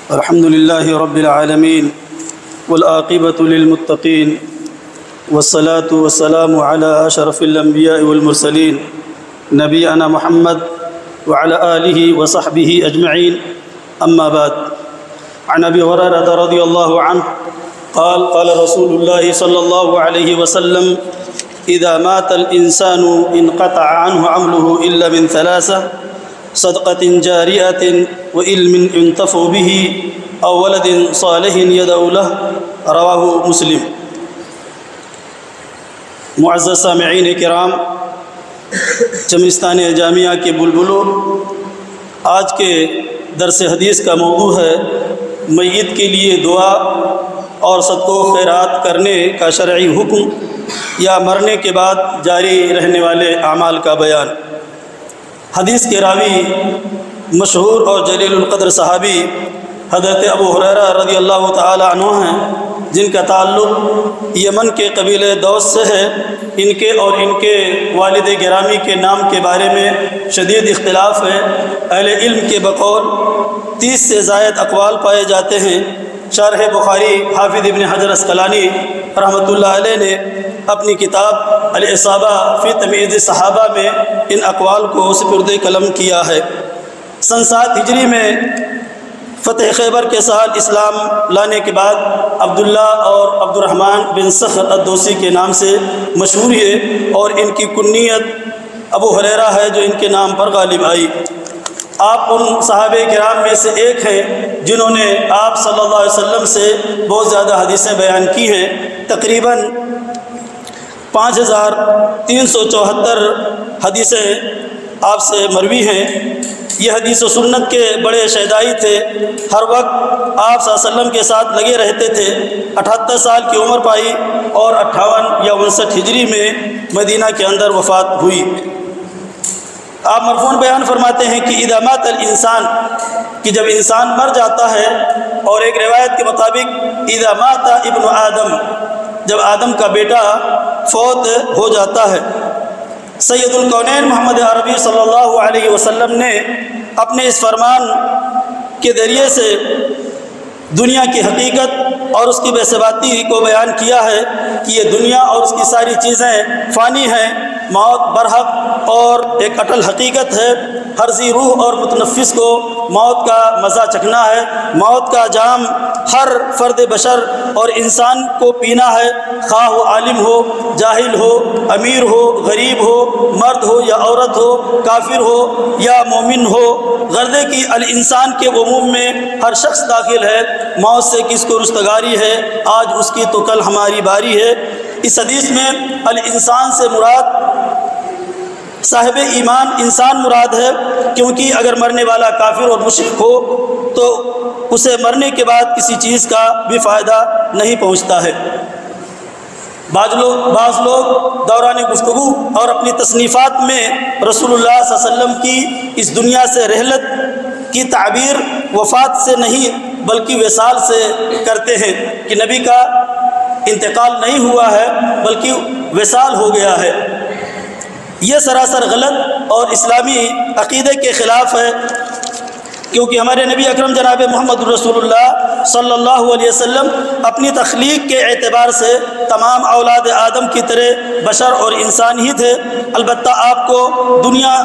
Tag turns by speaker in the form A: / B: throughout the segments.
A: الحمد لله رب العالمين والعاقبة للمتقين والصلاة والسلام على أشرف الأنبياء والمرسلين نبينا محمد وعلى آله وصحبه أجمعين. أما بعد، عن أبي هريرة رضي الله عنه قال رسول الله صلى الله عليه وسلم: إذا مات الإنسان انقطع عنه عمله إلا من ثلاثة: صدقة جارية وعلم ينتفع به أو ولد صالح يدعو له. رواہ مسلم. معزز سامعین کرام، چمنستان جامعہ کے بلبلوں، آج کے درس حدیث کا موضوع ہے میت کے لیے دعا اور صدقہ و خیرات کرنے کا شرعی حکم یا مرنے کے بعد جاری رہنے والے اعمال کا بیان. حدیث کے راوی مشہور اور جلیل القدر صحابی حضرت ابو ہریرہ رضی اللہ تعالی عنہ ہیں، جن کا تعلق یمن کے قبیلہ دوس سے ہے. ان کے اور ان کے والد گرامی کے نام کے بارے میں شدید اختلاف ہے. اہل علم کے بقول 30 سے زائد اقوال پائے جاتے ہیں. شارح بخاری حافظ ابن حجر اسقلانی رحمۃ اللہ علیہ نے اپنی کتاب الاصابہ فی تمییز صحابہ میں ان اقوال کو سپرد قلم کیا ہے. سن 7 ہجری میں فتح خیبر کے سال اسلام لانے کے بعد عبداللہ اور عبد الرحمن بن صخر الدوسی کے نام سے مشہور ہے، اور ان کی کنیت ابو ہریرہ ہے جو ان کے نام پر غالب آئی. آپ ان صحابہ کرام میں سے ایک ہیں جنہوں نے آپ صلی اللہ علیہ وسلم سے بہت زیادہ حدیثیں بیان کی ہیں. تقریباً 5374 حدیثیں آپ سے مروی ہیں. یہ حدیث و سنت کے بڑے شہدائی تھے. ہر وقت آپ صلی اللہ علیہ وسلم کے ساتھ لگے رہتے تھے. 78 سال کی عمر پائی اور 58 یا 59 ہجری میں مدینہ کے اندر وفات ہوئی. آپ مرفوعاً بیان فرماتے ہیں کہ اذا مات الانسان، کہ جب انسان مر جاتا ہے، اور ایک روایت کے مطابق اذا مات ابن آدم، جب آدم کا بیٹا فوت ہو جاتا ہے. سید الکونین محمد عربی صلی اللہ علیہ وسلم نے اپنے اس فرمان کے ذریعے سے دنیا کی حقیقت اور اس کی بے ثباتی کو بیان کیا ہے کہ یہ دنیا اور اس کی ساری چیزیں فانی ہیں. موت برحق اور ایک اٹل حقیقت ہے. ہر ذی روح اور متنفس کو موت کا مزہ چکھنا ہے. موت کا جام ہر فرد بشر اور انسان کو پینا ہے، خواہ وہ عالم ہو، جاہل ہو، امیر ہو، غریب ہو، مرد ہو یا عورت ہو، کافر ہو یا مومن ہو. غرضے کی الانسان کے عموم میں ہر شخص داخل ہے. موت سے کس کو رستگاری ہے؟ آج اس کی تو کل ہماری باری ہے. اس حدیث میں الانسان سے مراد صاحب ایمان انسان مراد ہے، کیونکہ اگر مرنے والا کافر اور مشرک ہو تو اسے مرنے کے بعد کسی چیز کا بھی فائدہ نہیں پہنچتا ہے. بعض لوگ دوران گفتگو اور اپنی تصنیفات میں رسول اللہ صلی اللہ علیہ وسلم کی اس دنیا سے رحلت کی تعبیر وفات سے نہیں بلکہ وصال سے کرتے ہیں، کہ نبی کا انتقال نہیں ہوا ہے بلکہ وصال ہو گیا ہے. یہ سراسر غلط اور اسلامی عقیدے کے خلاف ہے، کیونکہ ہمارے نبی اکرم جناب محمد رسول اللہ صلی اللہ علیہ وسلم اپنی تخلیق کے اعتبار سے تمام اولاد آدم کی طرح بشر اور انسان ہی تھے. البتہ آپ کو دنیا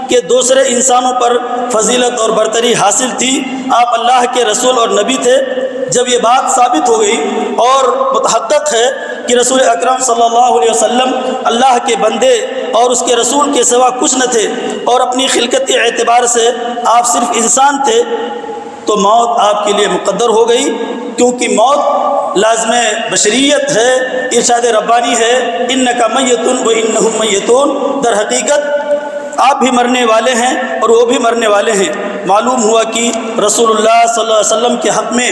A: کے دوسرے انسانوں پر فضیلت اور برتری حاصل تھی. آپ اللہ کے رسول اور نبی تھے. جب یہ بات ثابت ہو گئی اور متحقق ہے کہ رسول اکرم صلی اللہ علیہ وسلم اللہ کے بندے اور اس کے رسول کے سوا کچھ نہ تھے، اور اپنی خلقت کے اعتبار سے آپ صرف انسان تھے، تو موت آپ کے لیے مقدر ہو گئی. کیونکہ موت لازم بشریت ہے، ارشاد ربانی ہے انک میت و انہم میتون. در حقیقت آپ بھی مرنے والے ہیں اور وہ بھی مرنے والے ہیں. معلوم ہوا کہ رسول اللہ صلی اللہ علیہ وسلم کے حق میں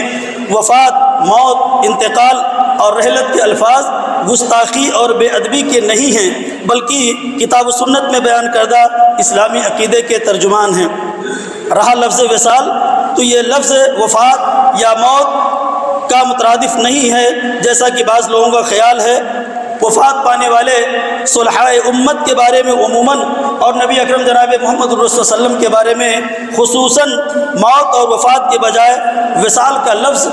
A: وفات، موت، انتقال اور رحلت کے الفاظ گستاخی اور بے ادبی کے نہیں ہیں، بلکہ کتاب و سنت میں بیان کردہ اسلامی عقیدے کے ترجمان ہیں. رہا لفظ وصال، تو یہ لفظ وفات یا موت کا مترادف نہیں ہے جیسا کہ بعض لوگوں کا خیال ہے. وفات پانے والے صلحائے امت کے بارے میں عموماً اور نبی اکرم جناب محمد الرسول صلی اللہ علیہ وسلم کے بارے میں خصوصاً موت اور وفات کے بجائے وصال کا لفظ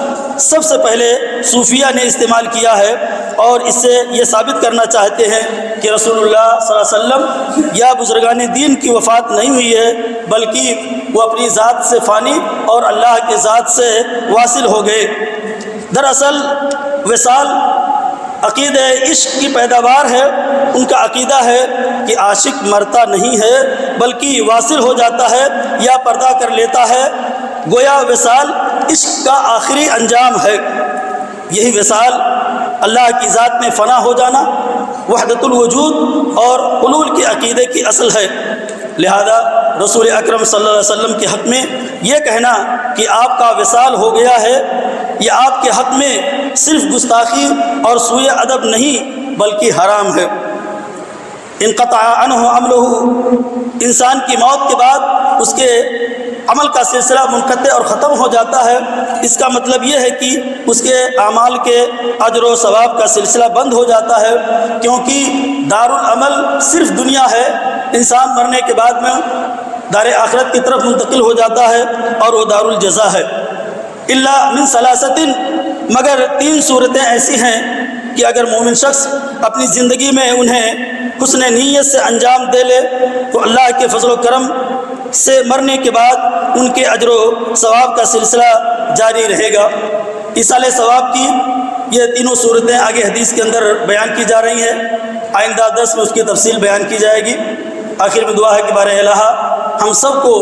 A: سب سے پہلے صوفیہ نے استعمال کیا ہے، اور اس سے یہ ثابت کرنا چاہتے ہیں کہ رسول اللہ صلی اللہ علیہ وسلم یا بزرگان دین کی وفات نہیں ہوئی ہے، بلکہ وہ اپنی ذات سے فانی اور اللہ کے ذات سے واصل ہو گئے۔ دراصل وصال عقیدہ عشق کی پیداوار ہے۔ ان کا عقیدہ ہے کہ عاشق مرتا نہیں ہے بلکہ واصل ہو جاتا ہے یا پردہ کر لیتا ہے، گویا وصال عشق کا آخری انجام ہے۔ یہی وصال اللہ کی ذات میں فنا ہو جانا، وحدت الوجود اور حلول کے عقیدے کی اصل ہے۔ لہذا رسول اکرم صلی اللہ علیہ وسلم کے حق میں یہ کہنا کہ آپ کا وصال ہو گیا ہے، یہ آپ کے حق میں صرف گستاخی اور سوء ادب نہیں بلکہ حرام ہے۔ انقطع عنہ عملہ، انسان کی موت کے بعد اس کے عمل کا سلسلہ منقطع اور ختم ہو جاتا ہے۔ اس کا مطلب یہ ہے کہ اس کے اعمال کے اجر و ثواب کا سلسلہ بند ہو جاتا ہے، کیونکہ دارالعمل صرف دنیا ہے۔ انسان مرنے کے بعد میں دار آخرت کی طرف منتقل ہو جاتا ہے اور وہ دار الجزا ہے۔ الا من ثلاثۃ، مگر 3 صورتیں ایسی ہیں کہ اگر مومن شخص اپنی زندگی میں انہیں حسن نیت سے انجام دے لے تو اللہ کے فضل و کرم سے مرنے کے بعد ان کے اجر و ثواب کا سلسلہ جاری رہے گا۔ ایصال ثواب کی یہ تینوں صورتیں آگے حدیث کے اندر بیان کی جا رہی ہیں، آئندہ درس میں اس کی تفصیل بیان کی جائے گی۔ آخر میں دعا ہے کہ بارہ الہ ہم سب کو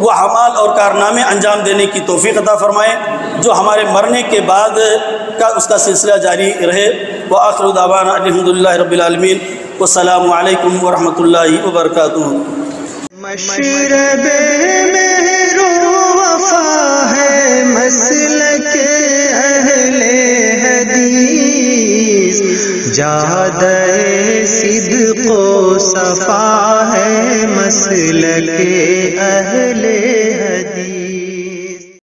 A: وہ اعمال اور کارنامے انجام دینے کی توفیق عطا فرمائیں جو ہمارے مرنے کے بعد کا اس کا سلسلہ جاری رہے۔ وآخر دعوانا الحمدللہ رب العالمین، والسلام علیکم ورحمۃ اللہ وبرکاتہ۔
B: مشرب مہر و وفا ہے مسلک اہل حدیث، جادہ صدق و صفا ہے مسلک اہل